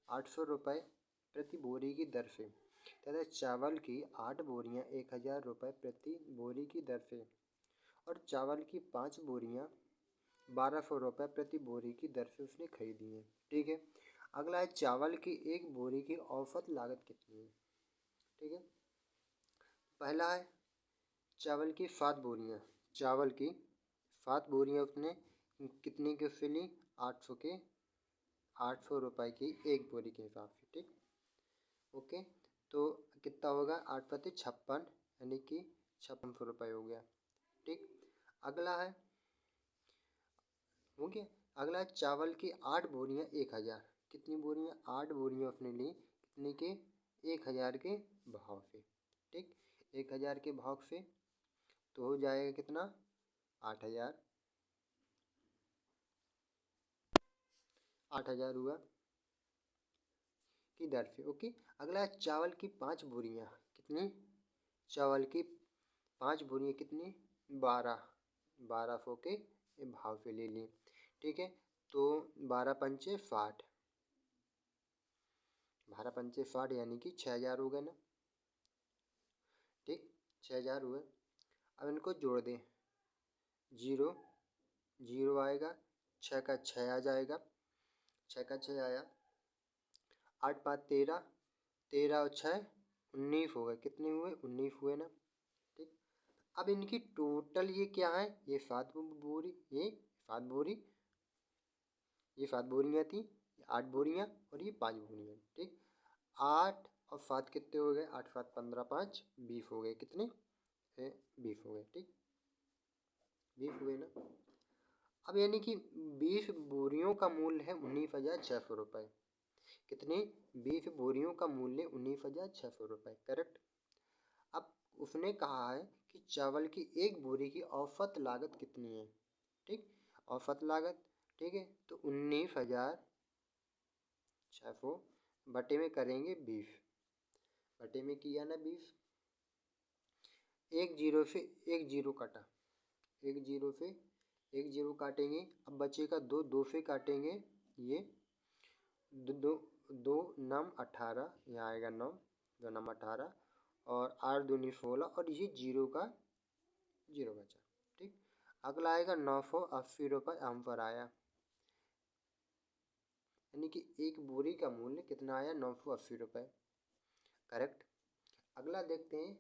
800 रुपये प्रति बोरी की दर से तथा चावल की 8 बोरियां 1000 रुपये प्रति बोरी की दर से और चावल की 5 बोरियां 1200 रुपये प्रति बोरी की दर से उसने खरीदी है। ठीक है। अगला है चावल की एक बोरी की औसत लागत कितनी है। ठीक है। पहला है चावल की 7 बोरियां, चावल की 7 बोरियां उसने कितने की उससे ली, 800 रुपये की एक बोरी के हिसाब से। ठीक। ओके। तो कितना होगा, 8×56 यानी कि 5600 रुपये हो गया। ठीक। अगला है हो गया। अगला है चावल की 8 बोरियां 1000, कितनी बोरियां, 8 बोरियां उसने ली कितने के, 1000 के भाव से। ठीक। 1000 के भाव से तो हो जाएगा कितना, 8000, 8000 हुआ की दर से। ओके। अगला है चावल की 5 बोरियां, कितनी, चावल की 5 बोरियां कितनी, 1200 के भाव से ले ली। ठीक है। तो 12×5 = 60, 12×5 = 60 यानी कि 6000 हो गए ना। ठीक। 6000 हुए। अब इनको जोड़ दें, 0 0 आएगा, 6 का 6 आ जाएगा, 6 का 6 आया, 8×5 = 13, 13 और 6 19 हो गए, कितने हुए, 19 हुए ना। ठीक। अब इनकी टोटल ये क्या है, ये 7 बोरी, ये 7 बोरी, ये 7 बोरियां थी, 8 बोरियां और ये 5 बोरियां। ठीक। 8 और 7 कितने हो गए, 8 7 15 5 20 हो गए, कितने, 20 हो गए। ठीक। 20 हुए ना। अब यानी कि 20 बोरियों का मूल्य है 19,600 रुपये, कितनी, 20 बोरियों का मूल्य 19,600 रुपये, करेक्ट। अब उसने कहा है कि चावल की एक बोरी की औसत लागत कितनी है। ठीक। औसत लागत, ठीक है, तो 19,600 बटे में करेंगे 20, बटे में किया ना 20, एक जीरो से एक जीरो काटा, एक जीरो से एक जीरो काटेंगे, अब बचेगा 2, 2 से काटेंगे, ये दो दो, 2 नम 18, यहाँ आएगा 9, 2 नम 18 और 8 दूनी 16 और ये जीरो का जीरो बचा। ठीक। अगला आएगा 980 रुपये आम पर आया, यानी कि एक बोरी का मूल्य कितना आया, 980 रुपये, करेक्ट। अगला देखते हैं।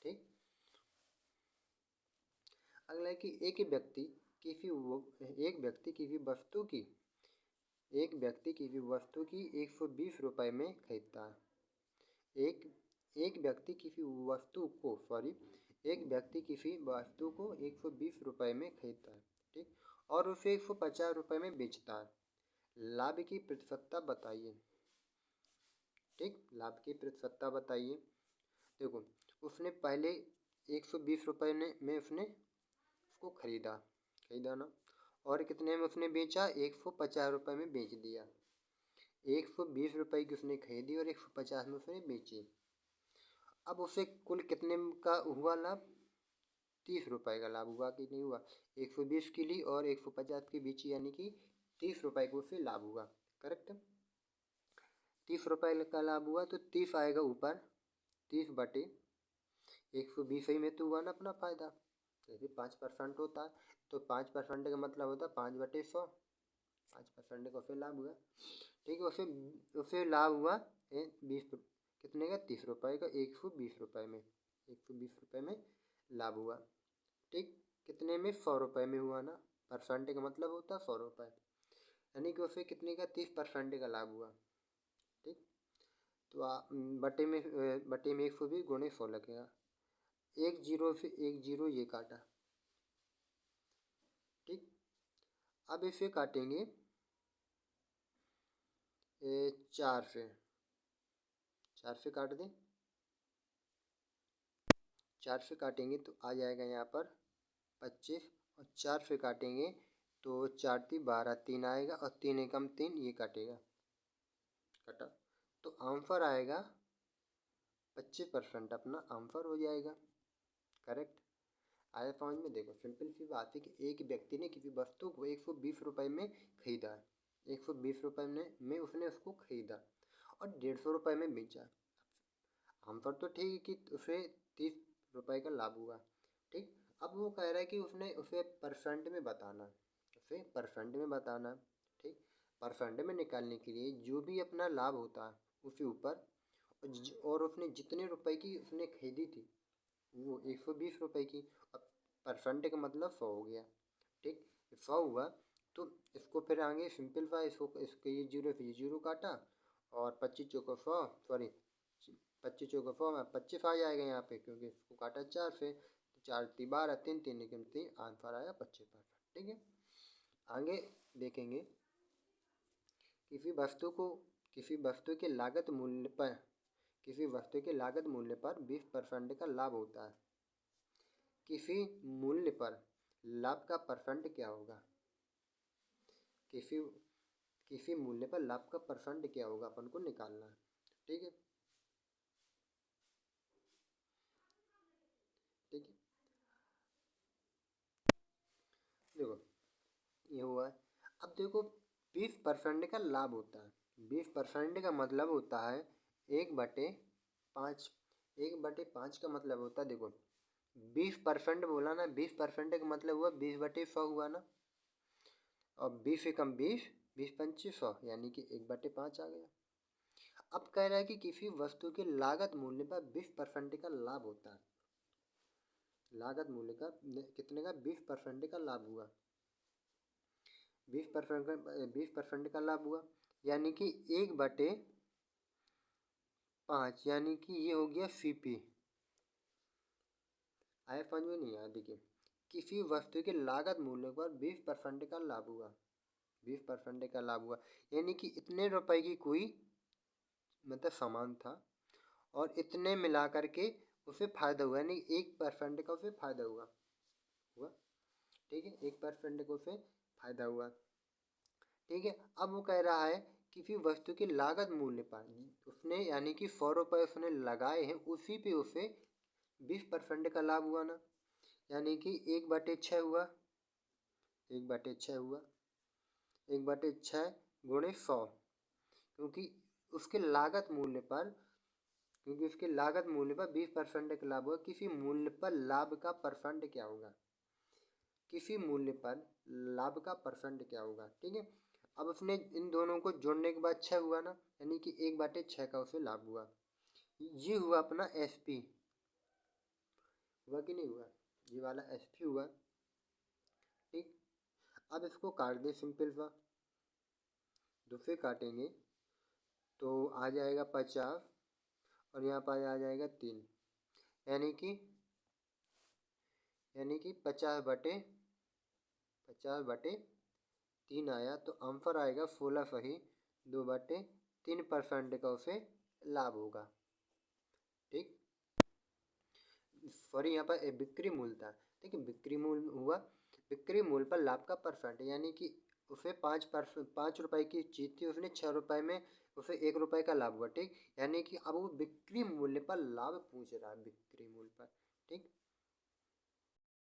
ठीक। अगला है कि एक व्यक्ति किसी वस्तु की, एक व्यक्ति किसी वस्तु की 120 रुपये में खरीदता है। एक व्यक्ति किसी वस्तु को एक व्यक्ति किसी वस्तु को 120 रुपये में खरीदता है। ठीक। और उसे 150 रुपये में बेचता है, लाभ की प्रतिशतता बताइए। ठीक। लाभ की प्रतिशतता बताइए। देखो, उसने पहले 120 रुपये में उसने उसको खरीदा ना, और कितने में उसने बेचा, 150 रुपये में बेच दिया। 120 रुपये की उसने खरीदी और 150 में उसने बेची। अब उसे कुल कितने का हुआ लाभ, 30 रुपये का लाभ हुआ कि नहीं हुआ, 120 की ली और 150 की बेची, यानी कि 30 रुपये को उसे लाभ हुआ, करेक्ट। 30 रुपये का लाभ हुआ तो 30 आएगा ऊपर, 30 बटे 120 ही में तो हुआ ना अपना फायदा, जैसे 5% होता है तो 5% का मतलब होता है 5/100, 5% का उसे लाभ हुआ। ठीक है। उसे उसे लाभ हुआ 20, कितने का, 30 रुपये का, 120 रुपये में, 120 रुपये में लाभ हुआ। ठीक। कितने में, 100 रुपये में हुआ ना, परसेंट का मतलब होता है 100 रुपये, यानी कि उसे कितने का, 30% का लाभ हुआ। ठीक। तो बटे में 120 गुणे 100 लगेगा, एक जीरो से एक जीरो ये काटा। ठीक। अब इसे काटेंगे 4 से, 4 से काट दें, 4 से काटेंगे तो आ जाएगा यहाँ पर 25, और 4 से काटेंगे तो 4 × 3 = 12, 3 आएगा और 3 एकम 3 ये काटेगा, कटा, तो आंसर आएगा 25%, अपना आंसर हो जाएगा, करेक्ट। आया समझ में। देखो, सिंपल सी बात है कि एक व्यक्ति ने किसी वस्तु को 120 रुपये में खरीदा है, 120 रुपये में उसने उसको खरीदा और 150 रुपये में बेचा। हम पर तो ठीक है कि उसे 30 रुपये का लाभ हुआ। ठीक, अब वो कह रहा है कि उसने उसे परसेंट में बताना, उसे परसेंट में बताना। ठीक, परसेंट में निकालने के लिए जो भी अपना लाभ होता है उसके ऊपर और उसने जितने रुपए की उसने खरीदी थी वो 120 रुपये की, अब परसेंट का मतलब 100 हो गया। ठीक, 100 हुआ तो इसको फिर आगे सिंपलीफाई, इसको ये जीरो काटा और 25 चौको 100, सॉरी 25 चौको 100 25 आ जाएगा यहाँ पे क्योंकि इसको काटा 4 से, तो 4 3 12 3 3 निकम 3 आंसर आया 25%। ठीक है, आगे देखेंगे किसी वस्तु के लागत मूल्य पर किसी वस्तु के लागत मूल्य पर 20% का लाभ होता है। किसी मूल्य पर लाभ का परसेंट क्या होगा? किसी किसी मूल्य पर लाभ का परसेंट क्या होगा अपन को निकालना है। ठीक है, ठीक है, देखो ये हुआ है। अब देखो 20% का लाभ होता है, 20% का मतलब होता है 1/5। 1/5 का मतलब होता है, देखो 20% बोला ना, 20% का मतलब हुआ 20/100 हुआ ना, और 20 से कम 20, 20 × 100 यानी कि 1/5 आ गया। अब कह रहा है कि किसी वस्तु के लागत मूल्य पर 20% का लाभ होता है। लागत मूल्य का कितने का? 20% का लाभ हुआ। 20% का लाभ हुआ यानी कि 1/5 यानी कि ये हो गया CP। आया समझ में? नहीं आया? देखिए, किसी वस्तु के लागत मूल्य पर 20% का लाभ हुआ, 20% का लाभ हुआ यानी कि इतने रुपए की कोई मतलब सामान था और इतने मिला करके उसे फायदा हुआ, यानी 1% का उसे फायदा हुआ। ठीक है, 1% को उसे फायदा हुआ। ठीक है, अब वो कह रहा है किसी वस्तु के लागत मूल्य पर उसने यानी कि 100 रुपये उसने लगाए हैं, उसी पे उसे 20% का लाभ हुआ ना, यानी कि 1/6 हुआ। 1/6 हुआ, 1/6 गुणे 100, क्योंकि उसके लागत मूल्य पर 20% का लाभ हुआ। किसी मूल्य पर लाभ का परसेंट क्या होगा? किसी मूल्य पर लाभ का परसेंट क्या होगा? ठीक है, अब उसने इन दोनों को जोड़ने के बाद 6 हुआ ना, यानी कि 1/6 का उसे लाभ हुआ। ये हुआ अपना SP, हुआ कि नहीं हुआ? ये वाला SP हुआ। ठीक, अब इसको काट दे सिंपल, दो से काटेंगे तो आ जाएगा 50 और यहाँ पर आ जाएगा 3, यानी कि 50/3 आया, तो आंसर आएगा 16 सही 2/3% का उसे लाभ होगा। ठीक, सॉरी यहाँ पर बिक्री मूल्य था। ठीक है, बिक्री मूल्य हुआ, बिक्री मूल्य पर लाभ का परसेंट, यानी कि उसे 5 रुपए की चीज़ थी, उसने 6 रुपए में उसे 1 रुपए का लाभ हुआ। ठीक, यानी कि अब वो बिक्री मूल्य पर लाभ पूछ रहा है, बिक्री मूल्य पर। ठीक,